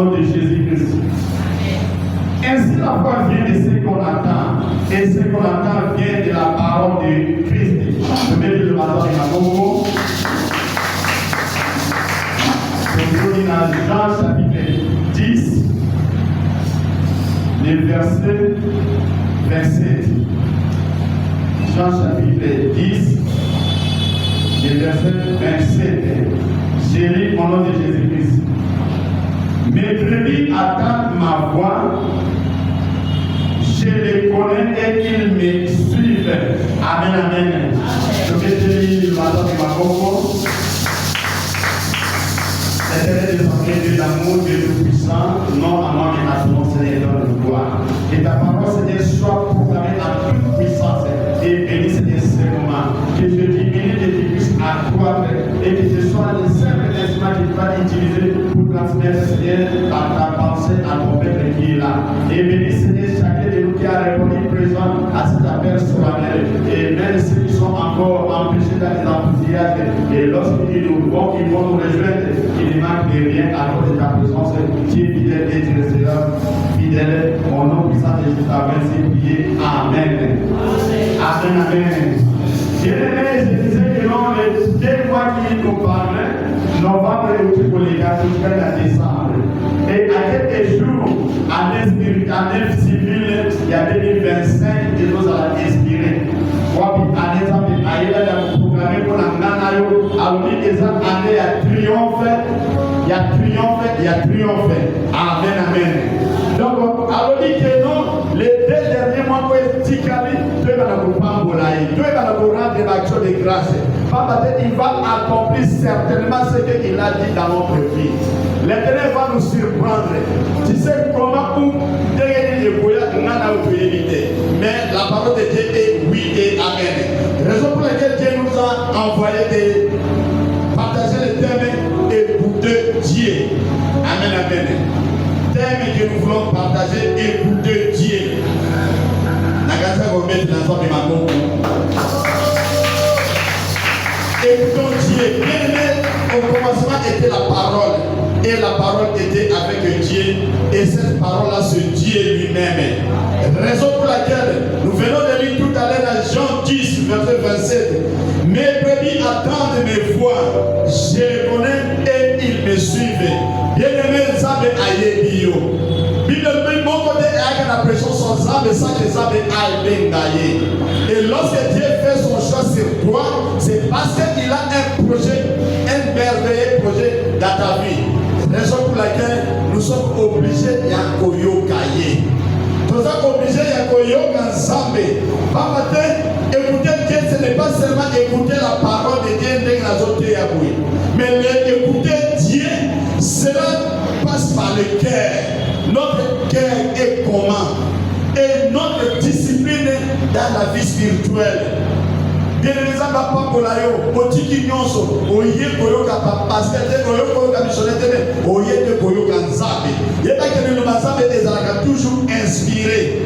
nom de Jésus-Christ. Ainsi, la foi vient de ce qu'on attend. Et ce qu'on attend vient de la parole de Christ. Je vais dire le matin de ma bobo. Je lis dans Jean chapitre 10, le verset 27. Jean chapitre 10, le verset 27. Je lis au nom de Jésus-Christ. Mes brebis attendent ma voix, je les connais et ils me suivent. Amen, amen. Je vais te lire le matin de ma coco. L'éternel des entrées de l'amour, Dieu tout-puissant, non à moi mais à ton Seigneur de gloire. Et ta parole, Seigneur, soit proclamée à toute puissance et bénie, Seigneur, ce moment. Que je diminue et que tu puisses accroître et que ce soit le simple instrument que tu vas utiliser pour transmettre, Seigneur, ta pensée à ton peuple qui est là. Et bénis, Seigneur, chacun de nous qui a répondu présent à cet appel solennel. Et même ceux qui sont encore empêchés dans les enthousiasmes, et lorsqu'ils nous vont, ils vont nous rejoindre, ils ne manquent de rien à cause de ta présence. Tu es fidèle et tu resteras fidèle. Au nom puissant de Jésus, ainsi prié. Amen. Amen, amen. Bien-aimés, je disais que non, les deux mois qui nous parlaient, novembre et octobre, les gars, jusqu'à décembre. Et à quelques jours, année civile, il y a 2025, et nous allons inspirer. En exemple, il y a programmé pour la Nanayo, alors il y a des années à triompher, il y a triomphé, il y a triomphé. Amen, amen. Donc, alors dit que non, les deux derniers mois, pour Tikali, Dieu va nous prendre, Dieu va nous rendre des actions de grâce. Il va accomplir certainement ce qu'il a dit dans notre vie. L'Éternel va nous surprendre. Tu sais comment ou mais la parole de Dieu est oui et amen. Raison pour laquelle Dieu nous a envoyé de partager le thème écouter Dieu. Amen, amen. Thème que nous voulons partager, écouter Dieu. Écoutons Dieu. Bien-aimé, au commencement était la parole. Et la parole était avec Dieu. Et cette parole-là, c'est Dieu lui-même. Raison pour laquelle nous venons de lire tout à l'heure dans Jean 10, verset 27. Mes brebis attendent mes voix. Je les connais et ils me suivent. Bien-aimé, Zambé Ayebio. Bien-aimé, mon côté est la pression sans Zambé, sans que Zambé aille bengaye. Et lorsque Dieu fait son choix sur toi, c'est parce qu'il a un projet, un merveilleux projet dans ta vie. Raison pour laquelle nous sommes obligés de koyokaye. Nous sommes obligés de koyoka Zambé. Pas matin, écouter Dieu, ce n'est pas seulement écouter la parole de Dieu, mais écouter Dieu, cela passe par le cœur. Notre cœur est comment? Et notre discipline dans la vie spirituelle. Bien les pas pour la yo, otiki nyonso, oye koyoka pasteur, oye koyoka missionnaire, oye de koyoka nzambe. Yeba que le nzambe ezalaka toujours inspiré.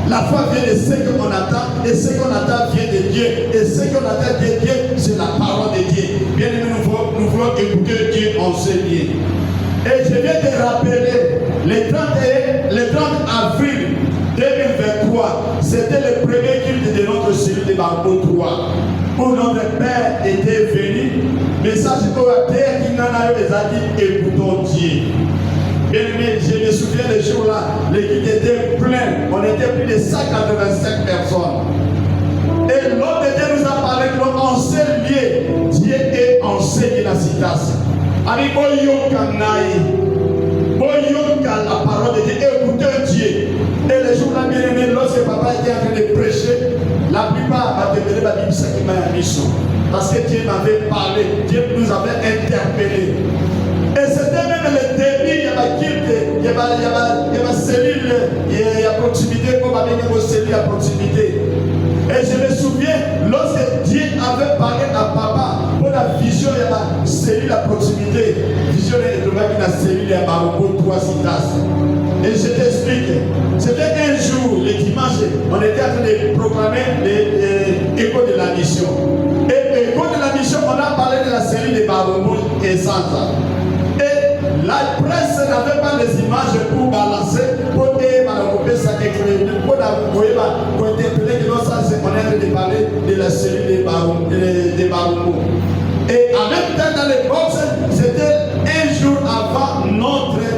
La foi vient de ce qu'on attend, et ce qu'on attend vient de Dieu, et ce qu'on attend de Dieu, c'est la parole de Dieu. Bien aimé, nous voulons écouter Dieu enseigner. Et je viens de rappeler, le 30 avril 2023, c'était le premier culte de notre cellule de Barbeau 3, où notre Père était venu. Message pour la terre qui n'en a eu des amis, écoutons Dieu. Bien aimé, je me souviens des jours-là, l'équipe était pleine, on était plus de 185 personnes. Et l'homme de Dieu nous a parlé que en seul lieu, Dieu est enseigne la citation. Ami Boyoka la parole de Dieu, écoutez Dieu. Et les jours-là, bien aimé, lorsque papa était en train de prêcher, la plupart a demandé la Bible, ça qui m'a mission. Parce que Dieu m'avait parlé, Dieu nous avait interpellé. Et c'était même le début, il y a il y a cellule, il y a proximité, comme avec une cellule à proximité. Et je me souviens, lorsque Dieu avait parlé à papa pour la vision, il y a la cellule à proximité. Vision est trouvé dans la cellule à Baroko 3 citas. Et je t'explique, c'était un jour, le dimanche, on était en train de proclamer l'écho de la mission. Et l'écho de la mission, on a parlé de la cellule de Baroko et Santa. Et la presse pour interpeller que ça, c'est qu'on est en train de parler de la cellule des Baroumou. Et en même temps, dans les box, c'était un jour avant notre